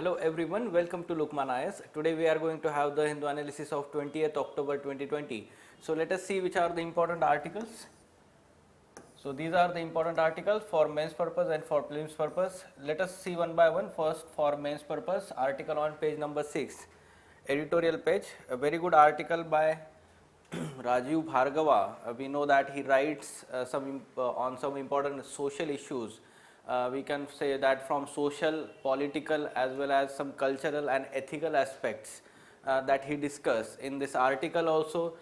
Hello everyone, welcome to Lukman IS. Today we are going to have the Hindu analysis of 20th October 2020. So let us see which are the important articles. So these are the important articles for mains purpose and for prelims purpose. Let us see one by one. First for mains purpose, article on page number 6, editorial page, a very good article by Rajiv Bhargava. We know that he writes on some important social issues. We can say that from social, political as well as some cultural and ethical aspects that he discussed. In this article also,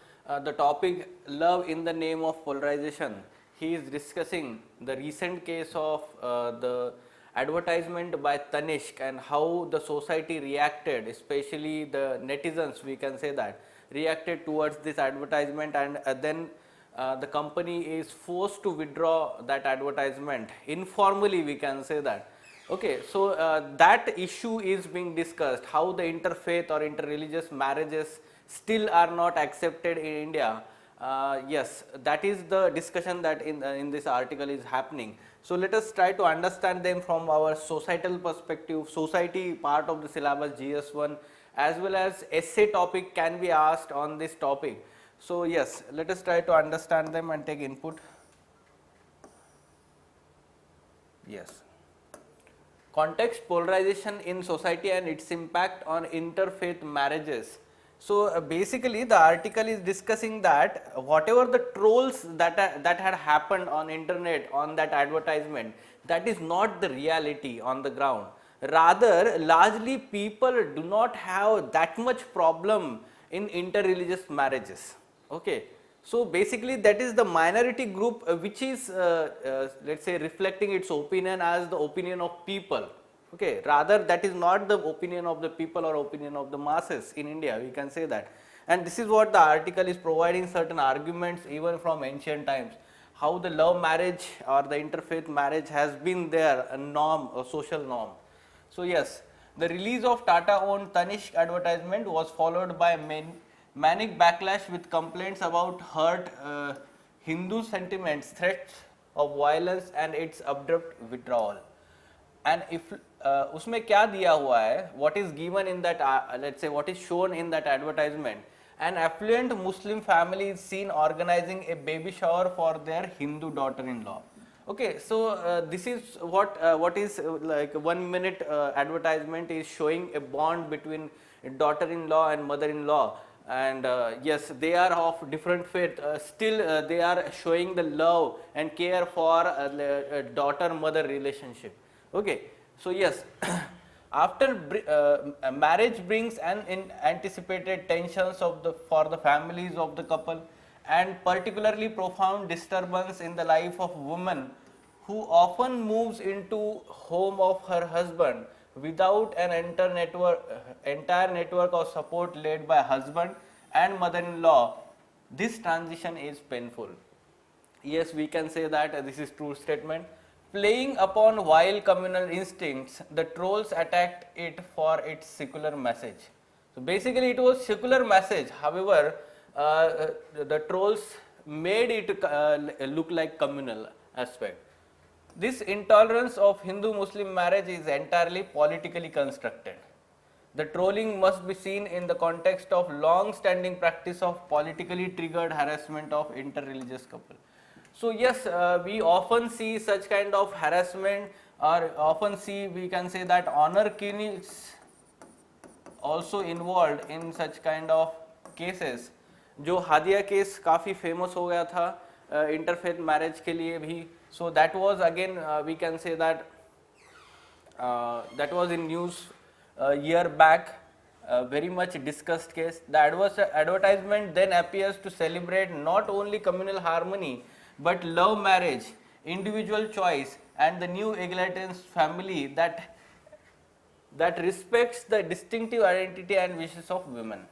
the topic love in the name of polarization, he is discussing the recent case of the advertisement by Tanishq and how the society reacted, especially the netizens, we can say that, reacted towards this advertisement, and then the company is forced to withdraw that advertisement informally, we can say that. Okay, so that issue is being discussed, how the interfaith or interreligious marriages still are not accepted in India. Yes, that is the discussion that in this article is happening. So let us try to understand them from our societal perspective. Society part of the syllabus GS1 as well as essay topic can be asked on this topic. So yes, let us try to understand them and take input. Yes. Context, polarization in society and its impact on interfaith marriages. So basically the article is discussing that whatever the trolls that had happened on internet on that advertisement, that is not the reality on the ground. Rather, largely people do not have that much problem in interreligious marriages. Okay. So basically that is the minority group which is let us say reflecting its opinion as the opinion of people. Okay, rather that is not the opinion of the people or opinion of the masses in India, we can say that. And this is what the article is providing certain arguments even from ancient times, how the love marriage or the interfaith marriage has been there, a norm, a social norm. So yes, the release of Tata owned Tanishq advertisement was followed by manic backlash with complaints about hurt Hindu sentiments, threats of violence and its abrupt withdrawal. And if उसमें क्या दिया हुआ है, what is given in that let's say what is shown in that advertisement, an affluent Muslim family is seen organizing a baby shower for their Hindu daughter-in-law. Okay, so this is what is like 1 minute advertisement is showing a bond between daughter-in-law and mother-in-law, and yes, they are of different faith, still they are showing the love and care for the daughter-mother relationship. Okay, so yes, after marriage brings an anticipated tensions of for the families of the couple, and particularly profound disturbance in the life of woman who often moves into home of her husband without an entire network of support led by husband and mother-in-law. This transition is painful. Yes, we can say that this is true statement. Playing upon vile communal instincts, the trolls attacked it for its secular message. So basically it was secular message, however the trolls made it look like communal aspect. This intolerance of Hindu-Muslim marriage is entirely politically constructed. The trolling must be seen in the context of long-standing practice of politically triggered harassment of interreligious couple. So yes, we often see such kind of harassment, or often see, we can say that honor killings also involved in such kind of cases. जो Hadiya case काफ़ी famous हो गया था interfaith marriage के लिए भी. So that was again we can say that that was in news a year back, very much discussed case. The advertisement then appears to celebrate not only communal harmony but love marriage, individual choice, and the new egalitarian family that respects the distinctive identity and wishes of women.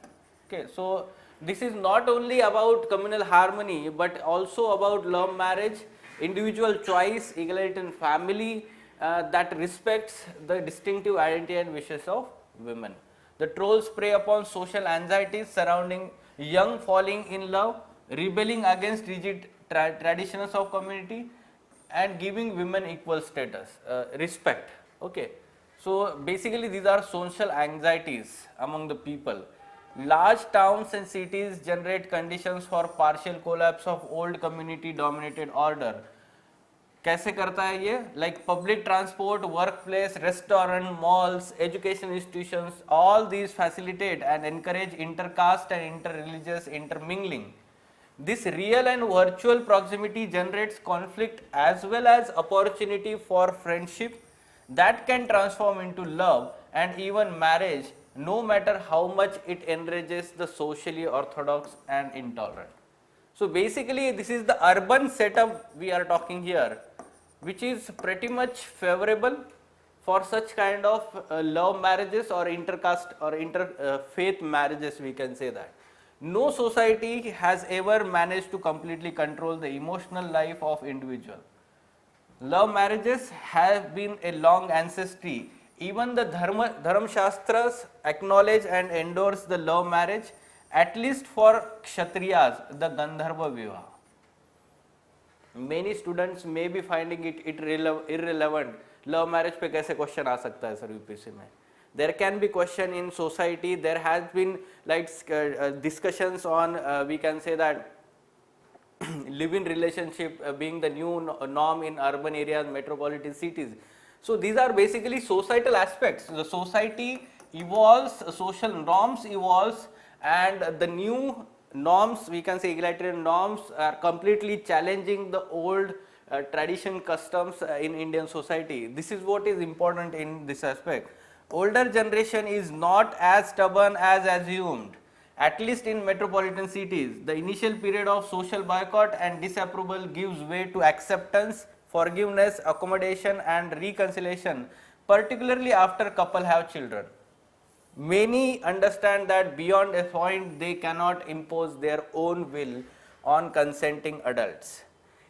Okay, so this is not only about communal harmony but also about love marriage, individual choice, egalitarian family that respects the distinctive identity and wishes of women. The trolls prey upon social anxieties surrounding young falling in love, rebelling against rigid traditions of community, and giving women equal status, respect. Okay. So basically these are social anxieties among the people. Large towns and cities generate conditions for partial collapse of old community dominated order. कैसे करता है ये? Like public transport, workplace, restaurant, malls, education institutions, all these facilitate and encourage intercaste and interreligious intermingling. This real and virtual proximity generates conflict as well as opportunity for friendship that can transform into love and even marriage, no matter how much it enrages the socially orthodox and intolerant. So basically this is the urban setup we are talking here, which is pretty much favorable for such kind of love marriages or intercaste or interfaith marriages, we can say that. No society has ever managed to completely control the emotional life of individual. Love marriages have been a long ancestry. Even the Dharma Shastras acknowledge and endorse the love marriage, at least for Kshatriyas, the Gandharva Vivaha. Many students may be finding it irrelevant. Love marriage पे कैसे question आ सकता है sir UPSC में? There can be question in society. There has been like discussions on we can say that live-in relationship being the new norm in urban areas, metropolitan cities. So these are basically societal aspects. The society evolves, social norms evolves, and the new norms, we can say egalitarian norms, are completely challenging the old tradition customs in Indian society. This is what is important in this aspect. Older generation is not as stubborn as assumed. At least in metropolitan cities, the initial period of social boycott and disapproval gives way to acceptance, forgiveness, accommodation and reconciliation, particularly after couple have children. Many understand that beyond a point they cannot impose their own will on consenting adults.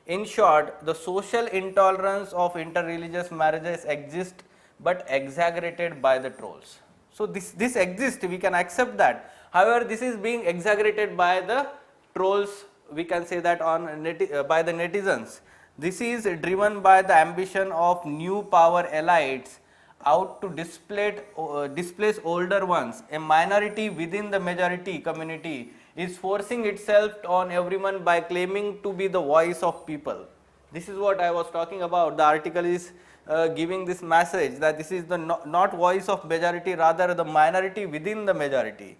In short, the social intolerance of interreligious marriages exists but exaggerated by the trolls. So this exists, we can accept that. However, this is being exaggerated by the trolls, we can say that on by the netizens. This is driven by the ambition of new power elites out to displace older ones. A minority within the majority community is forcing itself on everyone by claiming to be the voice of people. This is what I was talking about. The article is giving this message that this is the not voice of majority, rather the minority within the majority.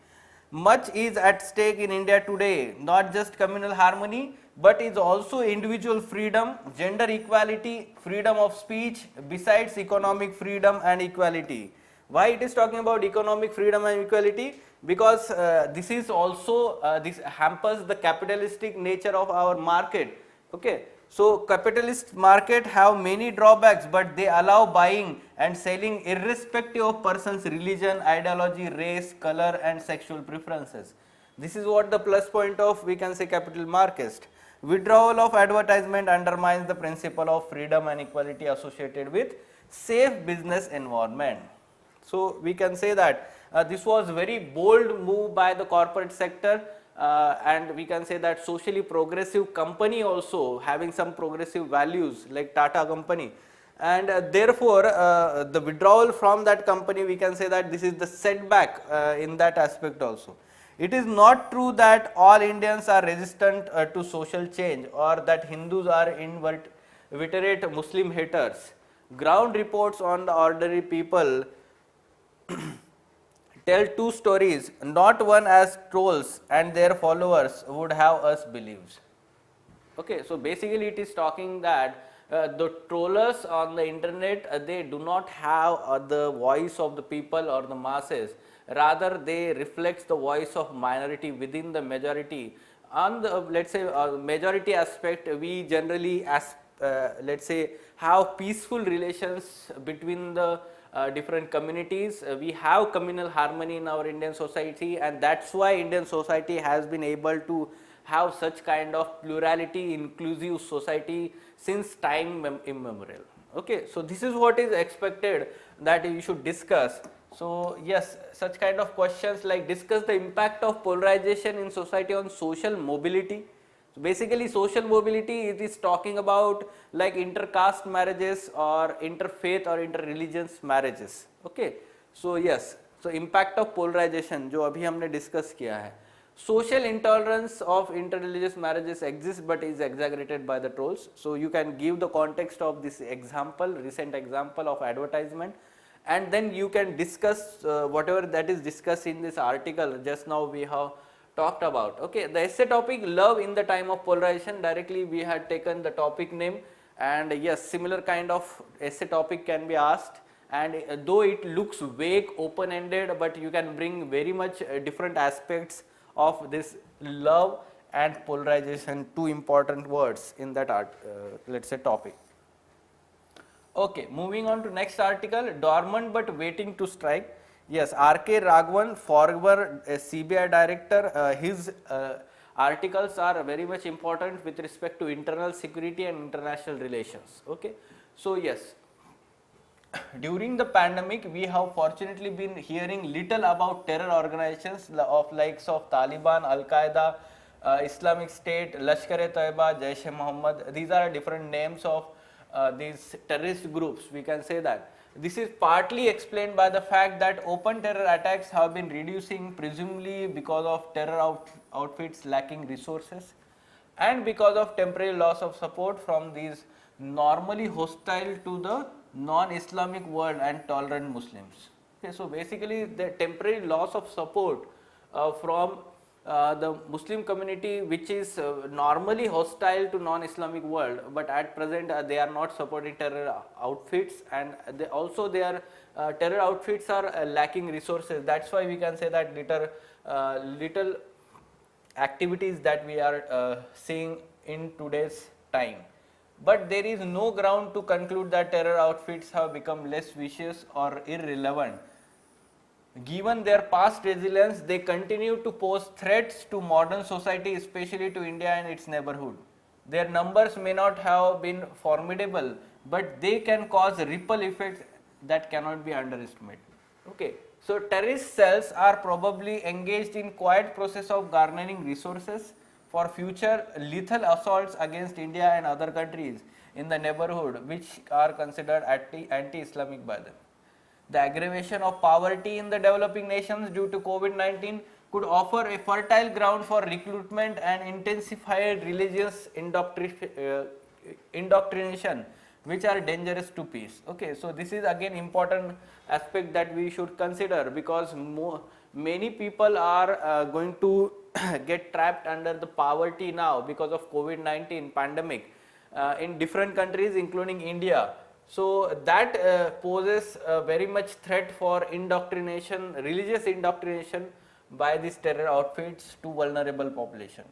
Much is at stake in India today, not just communal harmony, but is also individual freedom, gender equality, freedom of speech, besides economic freedom and equality. Why it is talking about economic freedom and equality? Because this is also, this hampers the capitalistic nature of our market. Okay. So capitalist market have many drawbacks, but they allow buying and selling irrespective of person's religion, ideology, race, color and sexual preferences. This is what the plus point of, we can say, capital market. Withdrawal of advertisement undermines the principle of freedom and equality associated with safe business environment. So we can say that this was very bold move by the corporate sector. And we can say that socially progressive company also having some progressive values like Tata company, and therefore the withdrawal from that company, we can say that this is the setback in that aspect also. It is not true that all Indians are resistant to social change or that Hindus are inveterate Muslim haters. Ground reports on the ordinary people tell two stories, not one as trolls and their followers would have us believe. Okay, so basically it is talking that the trollers on the internet, they do not have the voice of the people or the masses, rather they reflect the voice of minority within the majority. On the, let's say, majority aspect, we generally let's say have peaceful relations between the different communities. We have communal harmony in our Indian society, and that's why Indian society has been able to have such kind of plurality, inclusive society since time immemorial. Okay, so this is what is expected that you should discuss. So yes, such kind of questions like discuss the impact of polarization in society on social mobility. So basically social mobility, it is talking about like intercaste marriages or interfaith or interreligious marriages. Okay, so yes, so impact of polarization जो अभी हमने discuss किया है. Social intolerance of interreligious marriages exists but is exaggerated by the trolls. So you can give the context of this example, recent example of advertisement, and then you can discuss whatever that is discussed in this article just now we have talked about. Okay, the essay topic, love in the time of polarization, directly we had taken the topic name, and yes, similar kind of essay topic can be asked, and though it looks vague, open ended, but you can bring very much different aspects of this love and polarization, two important words in that let's say topic. Okay, moving on to next article, dormant but waiting to strike. Yes, R.K. Raghavan, former CBI director, his articles are very much important with respect to internal security and international relations. Okay, so yes, during the pandemic, we have fortunately been hearing little about terror organizations of likes of Taliban, Al Qaeda, Islamic State, Lashkar-e-Taiba, Jaish-e-Mohammed. These are different names of these terrorist groups. We can say that this is partly explained by the fact that open terror attacks have been reducing, presumably because of terror outfits lacking resources, and because of temporary loss of support from these normally hostile to the non-Islamic world and tolerant Muslims. Okay, so basically the temporary loss of support from the Muslim community, which is normally hostile to non-Islamic world, but at present they are not supporting terror outfits, and also their terror outfits are lacking resources. That's why we can say that little activities that we are seeing in today's time. But there is no ground to conclude that terror outfits have become less vicious or irrelevant. Given their past resilience, they continue to pose threats to modern society, especially to India and its neighborhood. Their numbers may not have been formidable, but they can cause ripple effects that cannot be underestimated. Okay, so terrorist cells are probably engaged in quiet process of garnering resources for future lethal assaults against India and other countries in the neighborhood, which are considered anti-Islamic by them. The aggravation of poverty in the developing nations due to COVID-19 could offer a fertile ground for recruitment and intensified religious indoctrination, which are dangerous to peace. Okay, so this is again important aspect that we should consider, because many people are going to get trapped under the poverty now because of COVID-19 pandemic in different countries including India. So that poses a very much threat for indoctrination, religious indoctrination by these terror outfits to vulnerable population.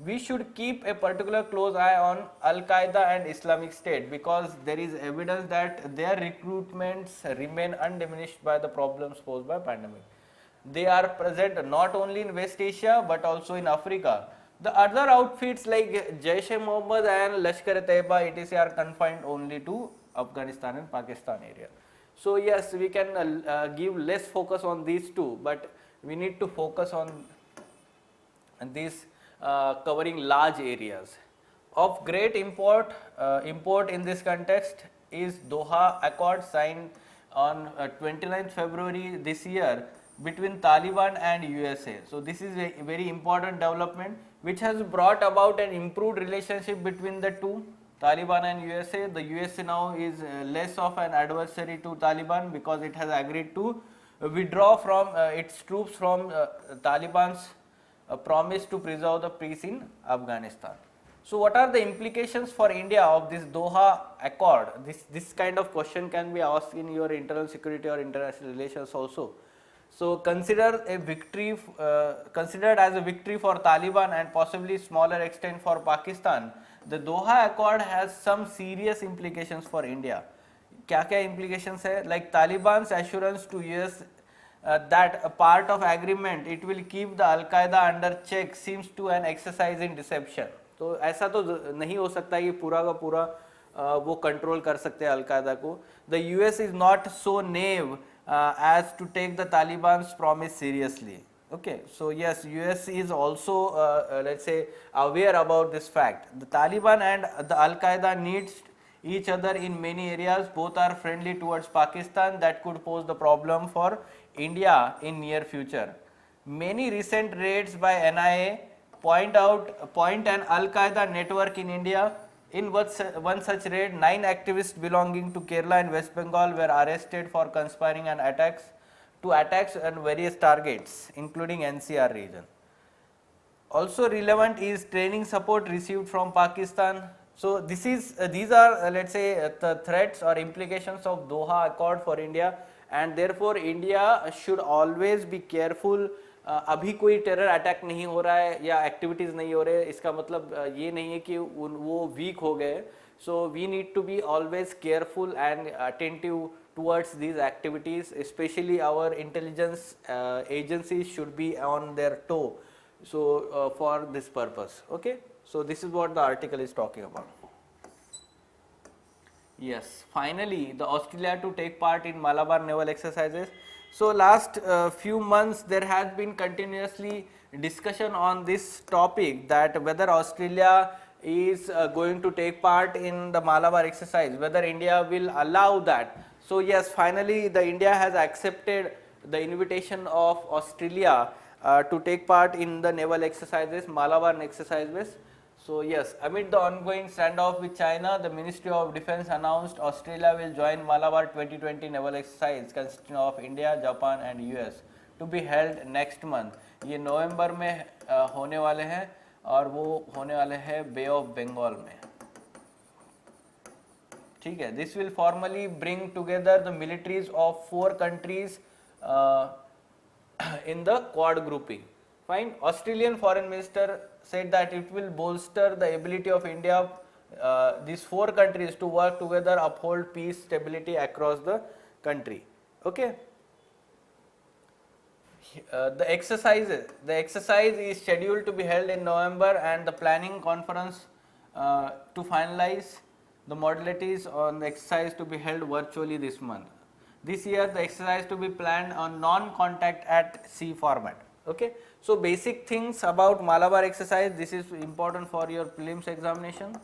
We should keep a particular close eye on Al Qaeda and Islamic State, because there is evidence that their recruitments remain undiminished by the problems posed by pandemic. They are present not only in West Asia but also in Africa. The other outfits like Jaish-e-Mohammed and Lashkar-e-Taiba etc. are confined only to Afghanistan and Pakistan area. So yes, we can give less focus on these two, but we need to focus on these covering large areas. Of great import in this context is Doha Accord signed on 29th February this year between Taliban and USA. So this is a very important development which has brought about an improved relationship between the two, Taliban and USA. The USA now is less of an adversary to Taliban because it has agreed to withdraw from its troops from Taliban's promise to preserve the peace in Afghanistan. So what are the implications for India of this Doha Accord? This kind of question can be asked in your internal security or international relations also. So considered as a victory for Taliban and possibly smaller extent for Pakistan, the Doha Accord has some serious implications for India. क्या implications है? Like Taliban's assurance to US that a part of agreement it will keep the Al Qaeda under check seems to an exercise in deception. तो ऐसा तो नहीं हो सकता कि पूरा का पूरा वो कंट्रोल कर सकते हैं अल कायदा को. The US is not so naive as to take the Taliban's promise seriously. Okay, so yes, US is also let's say aware about this fact. The Taliban and the Al Qaeda needs each other in many areas. Both are friendly towards Pakistan. That could pose the problem for India in near future. Many recent raids by NIA point an Al Qaeda network in India. In one such raid, 9 activists belonging to Kerala and West Bengal were arrested for conspiring and attacks on various targets, including NCR region. Also relevant is training support received from Pakistan. So these are let's say the threats or implications of Doha Accord for India, and therefore India should always be careful. अभी कोई terror attack नहीं हो रहा है या activities नहीं हो रहे, इसका मतलब ये नहीं है कि वो वीक हो गए. So we need to be always careful and attentive towards these activities, especially our intelligence agencies should be on their toe. So for this purpose, okay. So this is what the article is talking about. Yes, finally the Australia to take part in Malabar naval exercises. So last few months there has been continuously discussion on this topic, that whether Australia is going to take part in the Malabar exercise, whether India will allow that. So yes, finally the India has accepted the invitation of Australia to take part in the naval exercises, Malabar exercises. So yes, amid the ongoing standoff with China, the Ministry of Defence announced Australia will join Malabar 2020 naval exercise consisting of India, Japan and US to be held next month. ये नवंबर में होने वाले हैं और वो होने वाले हैं बे ऑफ बंगाल में. ठीक है. This will formally bring together the militaries of 4 countries in the Quad grouping. Fine. Australian Foreign Minister said that it will bolster the ability of India, these 4 countries, to work together, uphold peace, stability across the country. Okay. The exercise is scheduled to be held in November, and the planning conference to finalize the modalities on the exercise to be held virtually this month. This year the exercise to be planned on non-contact at sea format. Okay. So basic things about Malabar exercise, this is important for your prelims examination.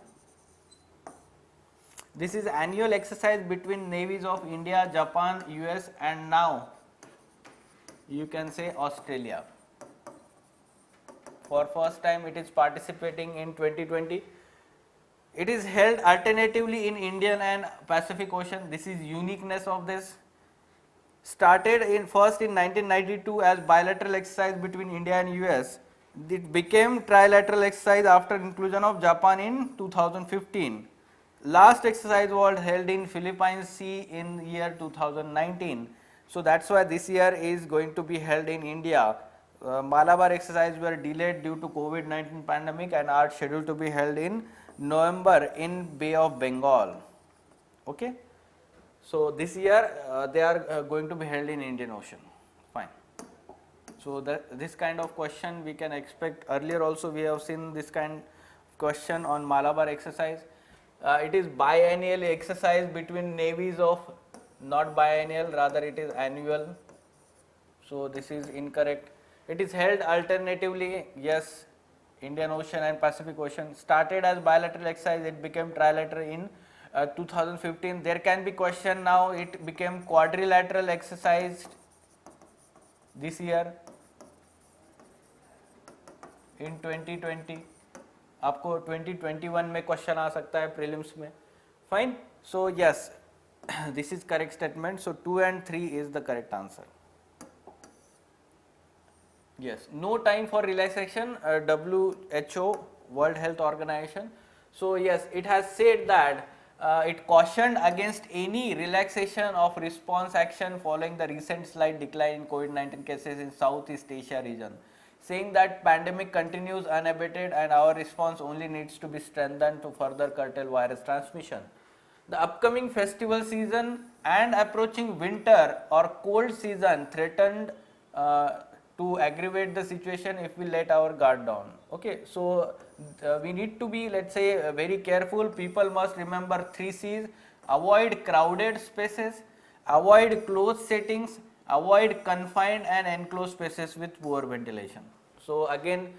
This is annual exercise between navies of India, Japan, US and now you can say Australia. For first time it is participating in 2020. It is held alternatively in Indian and Pacific Ocean. This is uniqueness of this. Started first in 1992 as bilateral exercise between India and US. It became trilateral exercise after inclusion of Japan in 2015. Last exercise was held in Philippines Sea in year 2019. So that's why this year is going to be held in India. Malabar exercise were delayed due to COVID-19 pandemic and are scheduled to be held in November in Bay of Bengal. Okay. So this year they are going to be held in Indian Ocean. Fine. So this kind of question we can expect. Earlier also we have seen this kind of question on Malabar exercise. It is biennial exercise between navies of, not biennial, rather it is annual. So this is incorrect. It is held alternatively, yes, Indian Ocean and Pacific Ocean. Started as bilateral exercise, it became trilateral in 2015. There can be question now, it became quadrilateral exercise this year in 2020. आपको 2021 में question आ सकता है prelims में. Fine. So yes, this is correct statement. So 2 and 3 is the correct answer. Yes, no time for relaxation. WHO, World Health Organization. So yes, it has said that it cautioned against any relaxation of response action following the recent slight decline in COVID-19 cases in Southeast Asia region, saying that pandemic continues unabated and our response only needs to be strengthened to further curtail virus transmission. The upcoming festival season and approaching winter or cold season threatened to aggravate the situation if we let our guard down. Okay, so we need to be, let's say, very careful. People must remember 3 C's: avoid crowded spaces, avoid closed settings, avoid confined and enclosed spaces with poor ventilation. So again,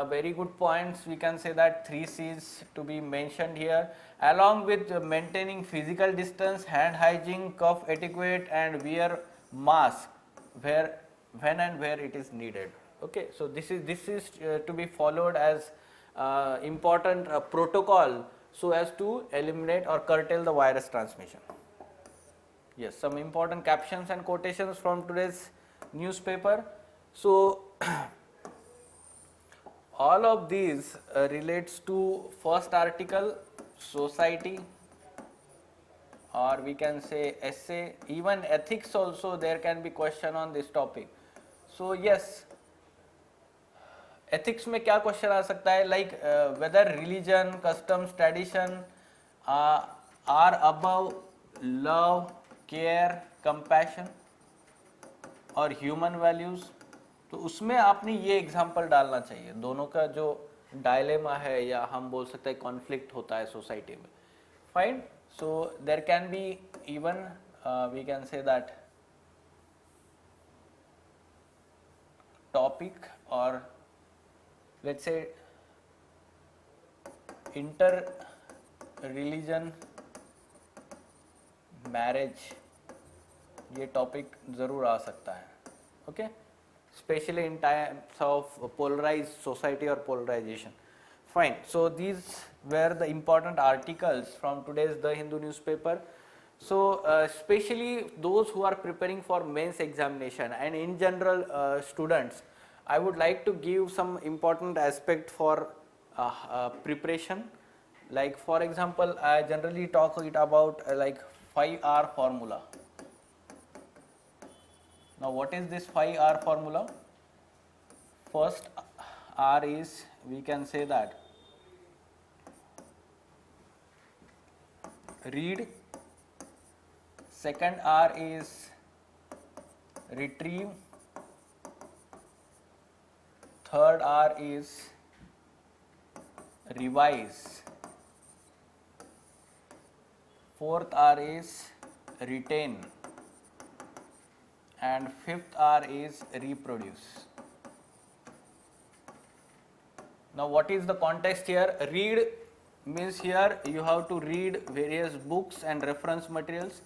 very good points. We can say that 3 C's to be mentioned here, along with maintaining physical distance, hand hygiene, cough etiquette, and wear mask when and where it is needed. Okay, so this is to be followed as important protocol so as to eliminate or curtail the virus transmission. Yes, some important captions and quotations from today's newspaper. So all of these relates to first article, society, or we can say essay, even ethics also there can be question on this topic. So yes, ethics में क्या question आ सकता है, like whether religion, customs, tradition are above love, care, compassion और human values. तो उसमें आपने ये example डालना चाहिए. दोनों का जो डायलेमा है या हम बोल सकते हैं कॉन्फ्लिक्ट होता है सोसाइटी में. Fine. So there can be even we can say that topic और let's say inter religion marriage, ये टॉपिक ज़रूर आ सकता है. Okay, especially in times of polarized society or polarization. Fine. So these were the important articles from today's The Hindu newspaper. So especially those who are preparing for mains examination and in general students, I would like to give some important aspect for preparation. Like for example, I generally talk it about like 5R formula. Now what is this 5R formula? First R is, we can say that read, second R is retrieve, third R is revise, fourth R is retain, and fifth R is reproduce. Now what is the context here? Read means here you have to read various books and reference materials.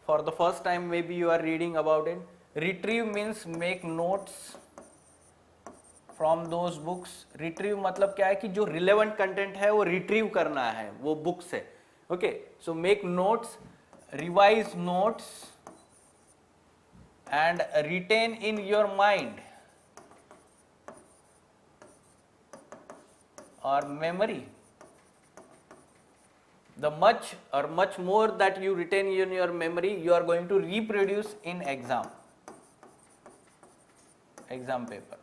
For the first time maybe you are reading about it. Retrieve means make notes from those books. Retrieve मतलब क्या है कि जो relevant content है वो retrieve करना है वो book से. Okay, so make notes, revise notes, and retain in your mind or memory the much or much more that you retain in your memory, you are going to reproduce in exam paper.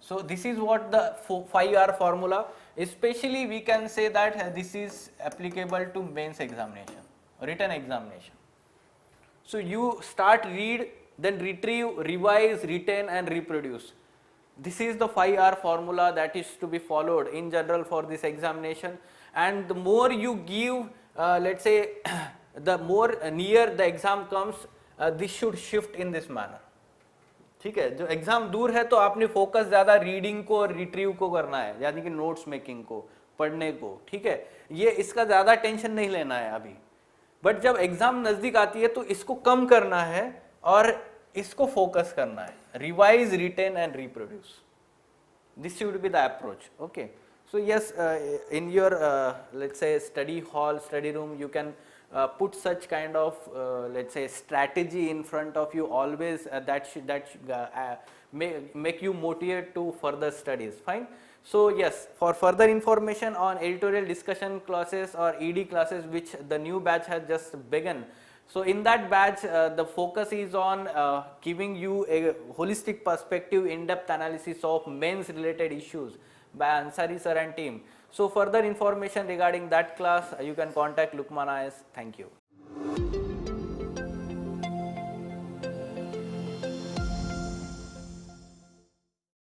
So this is what the 5R formula, especially we can say that this is applicable to mains examination, written examination. So you start read, then retrieve, revise, retain and reproduce. This is the 5R formula that is to be followed in general for this examination. And the more you give, let's say the more near the exam comes, this should shift in this manner. ठीक है, जो exam दूर है तो आपने focus ज्यादा reading को और रिट्रीव को करना है, यानी कि नोट्स मेकिंग को, पढ़ने को. ठीक है, ये इसका ज्यादा टेंशन नहीं लेना है अभी. बट जब एग्जाम नजदीक आती है तो इसको कम करना है और इसको फोकस करना है. Revise, retain and reproduce, this should be the approach. Okay, so yes, in your let's say study hall, study room, you can put such kind of let's say strategy in front of you always, that make you motivate to further studies. Fine. So yes, for further information on editorial discussion classes or ED classes which the new batch has just begun, so in that batch the focus is on giving you a holistic perspective, in-depth analysis of mains related issues by Ansari sir and team. So further information regarding that class you can contact Lukman IAS. Thank you.